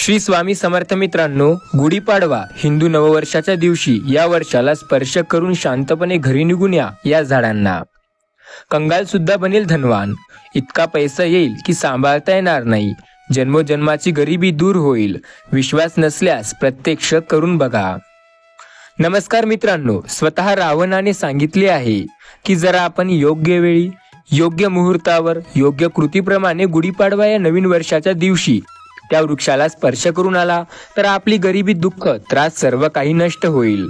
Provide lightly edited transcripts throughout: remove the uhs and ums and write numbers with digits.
श्री स्वामी समर्थ मित्रांनो, गुढीपाडवा हिंदू नववर्षाच्या दिवशी या वर्षाला स्पर्श करून शांतपणे घरी निघून या झाडांना. कंगाल सुद्धा बनेल धनवान. इतका पैसा येईल की सांभाळता येणार नाही. जन्मोजन्माची गरिबी दूर होईल. विश्वास नसल्यास प्रत्यक्ष करून बघा. नमस्कार मित्रांनो, स्वतः रावणाने सांगितले आहे की जरा आपण योग्य वेळी, योग्य मुहूर्तावर, योग्य कृतीप्रमाणे गुढीपाडवा या नवीन वर्षाच्या दिवशी त्या वृक्षाला स्पर्श करून आला तर आपली गरिबी, दुःख, त्रास सर्व काही नष्ट होईल.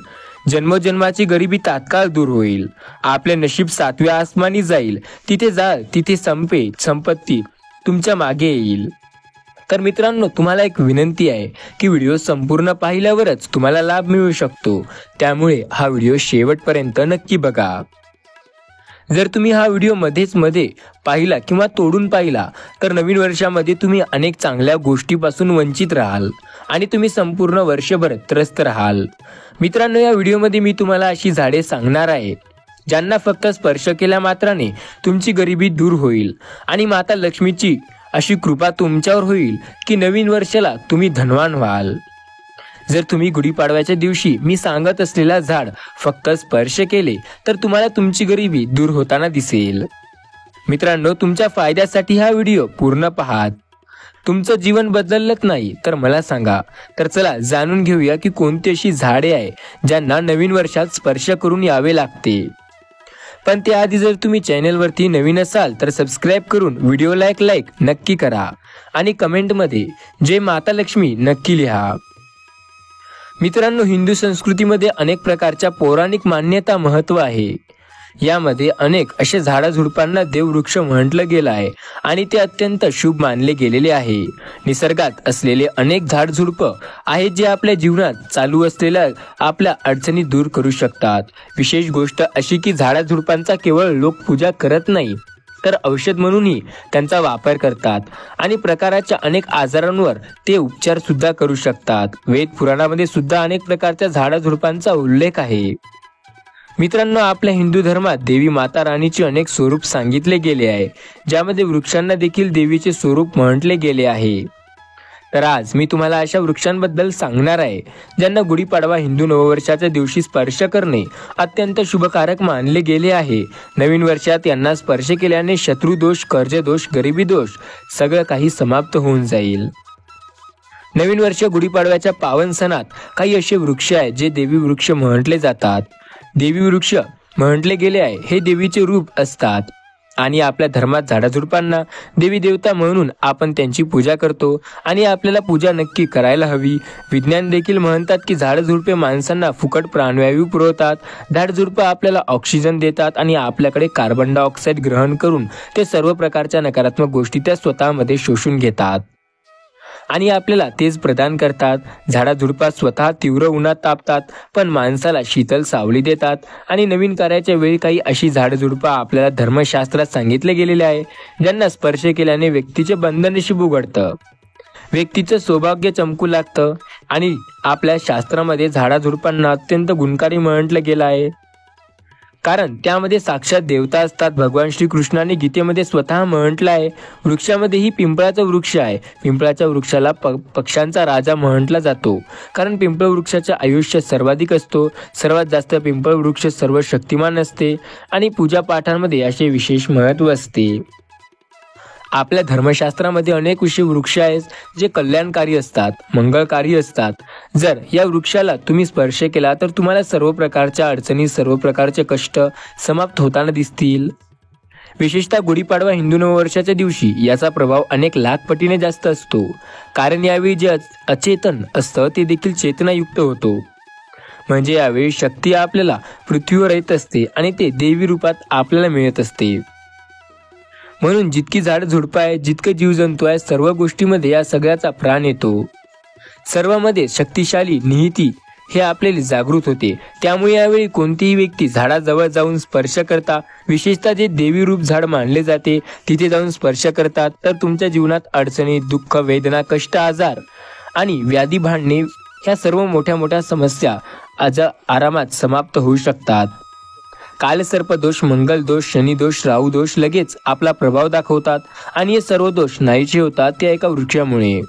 जन्मोजन्माची गरिबी तात्काळ दूर होईल. आपले नशीब 7व्या आसमानी जाईल. तिथे जाल तिथे संपत्ती तुमच्या मागे येईल. तर मित्रांनो, तुम्हाला एक विनंती आहे की व्हिडिओ संपूर्ण पाहिल्यावरच तुम्हाला लाभ मिळू शकतो. त्यामुळे हा व्हिडिओ शेवटपर्यंत नक्की बघा. जर तुम्ही हा व्हिडिओ मध्ये पाहिला किंवा तोडून पाहिला तर नवीन वर्षामध्ये तुम्ही अनेक चांगल्या गोष्टीपासून वंचित राहाल आणि तुम्ही संपूर्ण वर्षभर त्रस्त राहाल. मित्रांनो, या व्हिडिओमध्ये मी तुम्हाला अशी झाडे सांगणार आहे ज्यांना फक्त स्पर्श केल्या मात्राने तुमची गरिबी दूर होईल आणि माता लक्ष्मीची अशी कृपा तुमच्यावर होईल की नवीन वर्षाला तुम्ही धनवान व्हाल. जर तुम्ही गुढीपाडव्याच्या दिवशी मी सांगत असलेला झाड फक्त स्पर्श केले तर तुम्हाला तुमची गरिबी दूर होताना दिसेल. मित्रांनो, तुमच्या फायद्यासाठी हा व्हिडिओ पूर्ण पहा. तुमचं जीवन बदललंच नाही तर मला सांगा. तर चला जाणून घेऊया की कोणती अशी झाडे आहे ज्यांना नवीन वर्षात स्पर्श करून यावे लागते. पण त्याआधी जर तुम्ही चॅनेलवरती नवीन असाल तर सबस्क्राईब करून व्हिडिओला एक लाईक नक्की करा आणि कमेंटमध्ये जय माता लक्ष्मी नक्की लिहा. मित्रांनो, हिंदू संस्कृतीमध्ये अनेक प्रकारच्या पौराणिक मान्यता महत्त्व आहे. यामध्ये अनेक असे झाडाझुडपांना देववृक्ष म्हटलं गेलं आहे आणि ते अत्यंत शुभ मानले गेलेले आहे. निसर्गात असलेले अनेक झाडझुडपं आहेत जे आपल्या जीवनात चालू असलेल्या आपल्या अडचणी दूर करू शकतात. विशेष गोष्ट अशी की झाडाझुडपांचा केवळ लोक पूजा करत नाही तर औषध म्हणूनही त्यांचा वापर करतात आणि प्रकारच्या अनेक आजारांवर ते उपचार सुद्धा करू शकतात. वेद पुराणामध्ये सुद्धा अनेक प्रकारच्या झाडाझुडपांचा उल्लेख आहे. मित्रांनो, आपल्या हिंदू धर्मात देवी माता राणीचे अनेक स्वरूप सांगितले गेले आहे, ज्यामध्ये वृक्षांना देखील देवीचे स्वरूप म्हटले गेले आहे. तर आज मी तुम्हाला अशा वृक्षांबद्दल सांगणार आहे ज्यांना गुढीपाडवा हिंदू नववर्षाच्या दिवशी स्पर्श करणे अत्यंत शुभकारक मानले गेले आहे. नवीन वर्षात यांना स्पर्श केल्याने शत्रुदोष, कर्जदोष, गरिबी दोष सगळं काही समाप्त होऊन जाईल. नवीन वर्ष गुढीपाडव्याच्या पावन सणात काही असे वृक्ष आहेत जे देवी वृक्ष म्हटले जातात. देवी वृक्ष म्हटले गेले आहे हे देवीचे रूप असतात आणि आपल्या धर्मात झाडाझुडपांना देवी देवता म्हणून आपण त्यांची पूजा करतो आणि आपल्याला पूजा नक्की करायला हवी. विज्ञान देखील म्हणतात की झाडझुडपे माणसांना फुकट प्राणवायू पुरवतात. झाडझुडपं आपल्याला ऑक्सिजन देतात आणि आपल्याकडे कार्बन डायऑक्साईड ग्रहण करून ते सर्व प्रकारच्या नकारात्मक गोष्टी त्या स्वतःमध्ये शोषून घेतात आणि आपल्याला तेच प्रदान करतात. झाडाझुडपा स्वतः तीव्र उन्हात तापतात पण माणसाला शीतल सावली देतात आणि नवीन कार्याच्या वेळी काही अशी झाडझुडपा आपल्याला धर्मशास्त्रात सांगितले गेलेले आहे ज्यांना स्पर्श केल्याने व्यक्तीचे बंधन नशीब उघडतं, व्यक्तीचं सौभाग्य चमकू लागतं आणि आपल्या शास्त्रामध्ये झाडाझुडपांना अत्यंत गुणकारी म्हटलं गेलं आहे कारण त्यामध्ये साक्षात देवता असतात. भगवान श्रीकृष्णाने गीतेमध्ये स्वतः म्हटलं आहे. वृक्षामध्येही पिंपळाचा वृक्ष आहे. पिंपळाच्या वृक्षाला पक्ष्यांचा राजा म्हटला जातो कारण पिंपळ वृक्षाचे आयुष्य सर्वाधिक असतो. सर्वात जास्त पिंपळ वृक्ष सर्व शक्तिमान असते आणि पूजापाठांमध्ये असे विशेष महत्त्व असते. आपल्या धर्मशास्त्रामध्ये अनेक विषय वृक्ष आहेत जे कल्याणकारी असतात, मंगळकारी असतात. जर या वृक्षाला तुम्ही स्पर्श केला तर तुम्हाला सर्व प्रकारच्या अडचणी, सर्व प्रकारचे कष्ट समाप्त होताना दिसतील. विशेषतः गुढीपाडवा हिंदू नववर्षाच्या दिवशी याचा प्रभाव अनेक लाख पटीने जास्त असतो कारण यावेळी जे अचेतन असतं ते देखील चेतनायुक्त होतो. म्हणजे यावेळी शक्ती आपल्याला पृथ्वीवर येत असते आणि ते देवी रूपात आपल्याला मिळत असते. म्हणून जितकी झाड झुडपं आहे, जितके जीवजंतू आहे, सर्व गोष्टीमध्ये या सगळ्याचा प्राण येतो. सर्वांमध्ये शक्तिशाली निहिती हे आपल्याला जागृत होते. त्यामुळे यावेळी कोणतीही व्यक्ती झाडाजवळ जाऊन स्पर्श करता, विशेषतः जे देवी रूप झाड मानले जाते तिथे जाऊन स्पर्श करतात तर तुमच्या जीवनात अडचणी, दुःख, वेदना, कष्ट, आजार आणि व्याधी भांडणे ह्या सर्व मोठ्या मोठ्या समस्या आरामात समाप्त होऊ शकतात. कालसर्प दोष, मंगल दोष, शनी दोष, राहू दोष लगेच आपला प्रभाव दाखवतात आणि हे सर्व दोष नाहीसे होतात त्या एका वृक्षामुळे.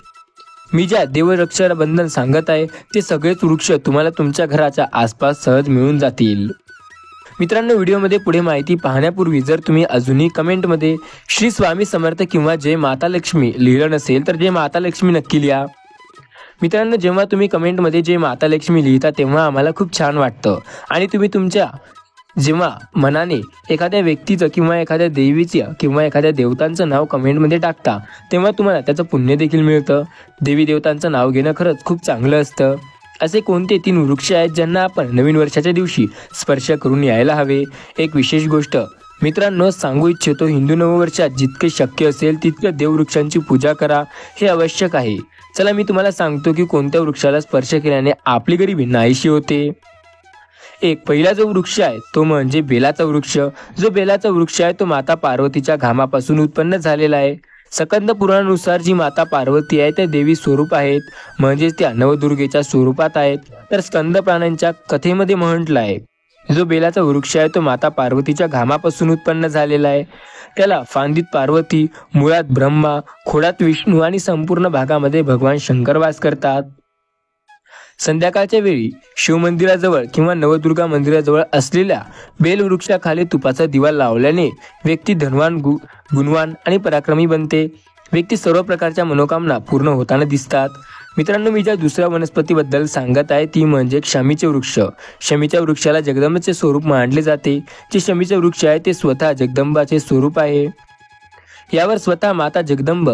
मी ज्या देवरक्षाबंधन सांगत आहे ते सगळेच वृक्ष तुम्हाला तुमच्या घराच्या आसपास सहज मिळून जातील. मित्रांनो, व्हिडिओमध्ये पुढे माहिती पाहण्यापूर्वी जर तुम्ही अजूनही कमेंटमध्ये श्री स्वामी समर्थ किंवा जय माता लक्ष्मी लिहिलं नसेल तर जय माता लक्ष्मी नक्की लिहा. मित्रांनो, जेव्हा तुम्ही कमेंटमध्ये जय माता लक्ष्मी लिहिता तेव्हा आम्हाला खूप छान वाटतं आणि तुम्ही तुमच्या जेव्हा मनाने एखाद्या व्यक्तीचं किंवा एखाद्या देवीचं किंवा एखाद्या देवतांचं नाव कमेंटमध्ये टाकता तेव्हा तुम्हाला त्याचं पुण्य देखील मिळतं. देवी देवतांचं नाव घेणं खरंच खूप चांगलं असतं. असे कोणते 3 वृक्ष आहेत ज्यांना आपण नवीन वर्षाच्या दिवशी स्पर्श करून यायला हवे? एक विशेष गोष्ट मित्रांनो सांगू इच्छितो, हिंदू नववर्षात जितके शक्य असेल तितक्या देववृक्षांची पूजा करा, हे आवश्यक आहे. चला मी तुम्हाला सांगतो की कोणत्या वृक्षाला स्पर्श केल्याने आपली गरिबी नाहीशी होते. पहिला जो वृक्ष आहे तो म्हणजे बेलाचा वृक्ष. जो बेलाचा वृक्ष आहे तो माता पार्वतीच्या घामापासून उत्पन्न झालेला आहे. स्कंद पुराणानुसार जी माता पार्वती आहे त्या देवी स्वरूप आहेत, म्हणजेच त्या नवदुर्गेच्या स्वरूपात आहेत. तर स्कंद पुराणांच्या कथेमध्ये म्हटलं आहे जो बेलाचा वृक्ष आहे तो माता पार्वतीच्या घामापासून उत्पन्न झालेला आहे. त्याला फांदीत पार्वती, मुळात ब्रह्मा, खोडात विष्णू आणि संपूर्ण भागामध्ये भगवान शंकर वास करतात. संध्याकाळच्या वेळी शिवमंदिराजवळ किंवा नवदुर्गा मंदिराजवळ असलेल्या बेलवृक्षाखाली तुपाचा दिवा लावल्याने व्यक्ती धनवान, गुणवान आणि पराक्रमी बनते. व्यक्ती सर्व प्रकारच्या मनोकामना पूर्ण होताना दिसतात. मित्रांनो, मी ज्या दुसऱ्या वनस्पतीबद्दल सांगत आहे ती म्हणजे शमीचे वृक्ष. शमीच्या वृक्षाला जगदंबेचे स्वरूप मानले जाते. जे शमीचे वृक्ष आहे ते स्वतः जगदंबाचे स्वरूप आहे. यावर स्वतः माता जगदंब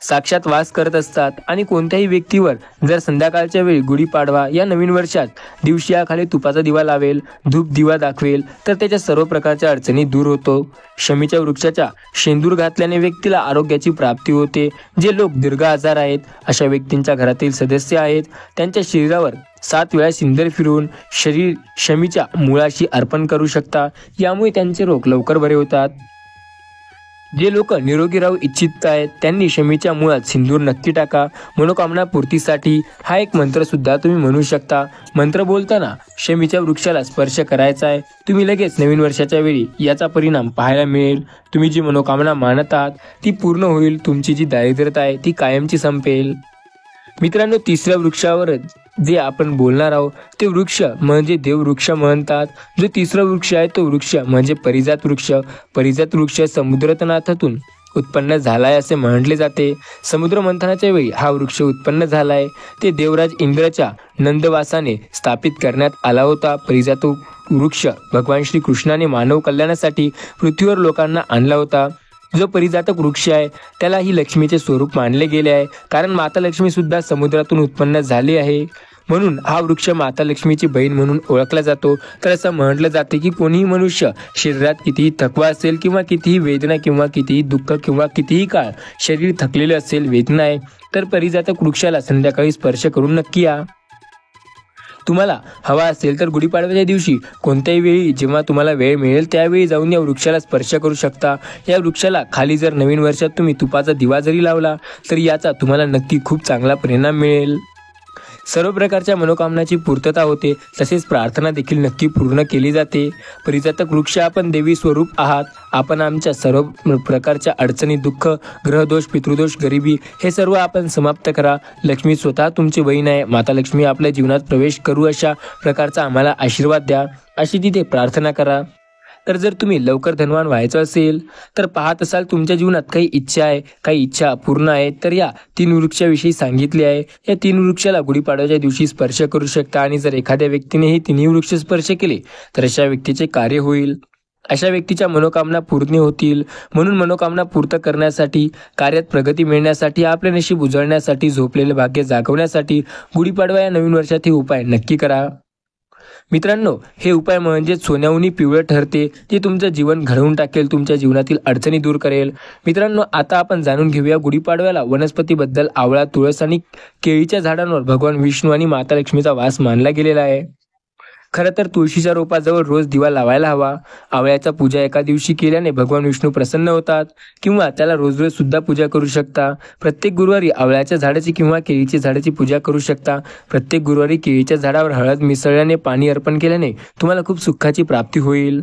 साक्षात वास करत असतात आणि कोणत्याही व्यक्तीवर जर संध्याकाळच्या वेळी गुढीपाडवा या नवीन वर्षात दिवशी याखाली तुपाचा दिवा लावेल, धूप दिवा दाखवेल तर त्याच्या सर्व प्रकारच्या अडचणी दूर होतो. शमीच्या वृक्षाच्या शेंदूर घातल्याने व्यक्तीला आरोग्याची प्राप्ती होते. जे लोक दीर्घ आजार आहेत, अशा व्यक्तींच्या घरातील सदस्य आहेत, त्यांच्या शरीरावर 7 वेळा सिंदूर फिरवून शरीर शमीच्या मुळाशी अर्पण करू शकता. यामुळे त्यांचे रोग लवकर बरे होतात. जे लोक निरोगी राहू इच्छित आहेत त्यांनी शमीच्या मुळात सिंदूर नक्की टाका. मनोकामना पूर्तीसाठी हा एक मंत्र सुद्धा तुम्ही म्हणू शकता. मंत्र बोलताना शमीच्या वृक्षाला स्पर्श करायचा आहे. तुम्ही लगेच नवीन वर्षाच्या वेळी याचा परिणाम पाहायला मिळेल. तुम्ही जी मनोकामना मानत आहात ती पूर्ण होईल. तुमची जी दारिद्र्यता आहे ती कायमची संपेल. मित्रांनो, तिसऱ्या वृक्षावर जे आपण बोलणार आहोत ते वृक्ष म्हणजे देववृक्ष म्हणतात. जो तिसरा वृक्ष आहे तो वृक्ष म्हणजे परिजात वृक्ष. परिजात वृक्ष समुद्रतनाथातून उत्पन्न झालाय असे म्हटले जाते. समुद्र मंथनाच्या वेळी हा वृक्ष उत्पन्न झालाय. ते देवराज इंद्राच्या नंदवासाने स्थापित करण्यात आला होता. परिजात वृक्ष भगवान श्री कृष्णाने मानव कल्याणासाठी पृथ्वीवर लोकांना आणला होता. जो परिजातक वृक्ष आहे त्याला ही लक्ष्मीचे स्वरूप मानले गेले आहे, कारण माता लक्ष्मी सुद्धा समुद्रातून उत्पन्न झाली आहे. म्हणून हा वृक्ष माता लक्ष्मीची बहीण म्हणून ओळखला जातो. तर असं म्हटलं जाते की कोणीही मनुष्य शरीरात कितीही थकवा असेल किंवा कितीही वेदना किंवा कितीही दुःख किंवा कितीही काळ शरीर थकलेले असेल, वेदना आहे, तर परिजातक वृक्षाला संध्याकाळी स्पर्श करून नक्की या. तुम्हाला हवा असेल तर गुढीपाडव्याच्या दिवशी कोणत्याही वेळी जेव्हा तुम्हाला वेळ मिळेल त्यावेळी जाऊन या वृक्षाला स्पर्श करू शकता. या वृक्षाला खाली जर नवीन वर्षात तुम्ही तुपाचा दिवा जरी लावला तर याचा तुम्हाला नक्की खूप चांगला परिणाम मिळेल. सर्व प्रकारच्या मनोकामनाची पूर्तता होते. तसेच प्रार्थना देखील नक्की पूर्ण केली जाते. परिजातक वृक्ष आपण देवी स्वरूप आहात. आपण आमच्या सर्व प्रकारच्या अडचणी, दुःख, ग्रहदोष, पितृदोष, गरिबी हे सर्व आपण समाप्त करा. लक्ष्मी स्वतः तुमची बहीण आहे. माता लक्ष्मी आपल्या जीवनात प्रवेश करू अशा प्रकारचा आम्हाला आशीर्वाद द्या, अशी तिथे प्रार्थना करा. तर जर तुम्ही लवकर धनवान व्हायचं असेल तर पाहत असाल तुमच्या जीवनात काही इच्छा आहे, काही इच्छा अपूर्ण आहे, तर या 3 वृक्षाविषयी सांगितले आहे. या 3 वृक्षाला गुढीपाडव्याच्या दिवशी स्पर्श करू शकता आणि जर एखाद्या व्यक्तीने हे 3 वृक्ष स्पर्श केले तर अशा व्यक्तीचे कार्य होईल. अशा व्यक्तीच्या मनोकामना पूर्ण होतील. म्हणून मनोकामना पूर्ण करण्यासाठी, कार्यात प्रगती मिळण्यासाठी, आपले नशीब उजळण्यासाठी, झोपलेले भाग्य जागवण्यासाठी गुढीपाडवा या नवीन वर्षात हे उपाय नक्की करा. मित्रांनो, हे उपाय म्हणजे सोन्याहूनही पिवळं ठरते. ते तुमचं जीवन घडवून टाकेल, तुमच्या जीवनातील अडचणी दूर करेल. मित्रांनो, आता आपण जाणून घेऊया गुढीपाडव्याला वनस्पतीबद्दल. आवळा, तुळस आणि केळीच्या झाडांवर भगवान विष्णू आणि माता लक्ष्मीचा वास मानला गेलेला आहे. खरं तर तुळशीच्या रोपाजवळ रोज दिवा लावायला हवा. आवळ्याचा पूजा एका दिवशी केल्याने भगवान विष्णू प्रसन्न होतात, किंवा त्याला रोज रोज सुद्धा पूजा करू शकता. प्रत्येक गुरुवारी आवळ्याच्या झाडाची किंवा केळीच्या झाडाची पूजा करू शकता. प्रत्येक गुरुवारी केळीच्या झाडावर हळद मिसळल्याने, पाणी अर्पण केल्याने तुम्हाला खूप सुखाची प्राप्ती होईल.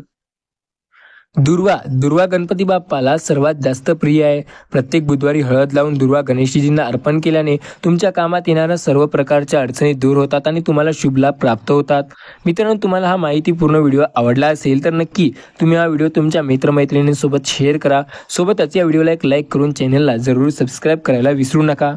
दुर्वा गणपती बाप्पाला सर्वात जास्त प्रिय आहे. प्रत्येक बुधवारी हळद लावून दुर्वा गणेशजींना अर्पण केल्याने तुमच्या कामात येणाऱ्या सर्व प्रकारच्या अडचणी दूर होतात आणि तुम्हाला शुभ लाभ प्राप्त होतात. मित्रांनो, तुम्हाला हा माहितीपूर्ण व्हिडिओ आवडला असेल तर नक्की तुम्ही हा व्हिडिओ तुमच्या मित्रमैत्रिणींसोबत शेअर करा. सोबतच या व्हिडिओला एक लाईक करून चॅनलला जरूर सबस्क्राईब करायला विसरू नका.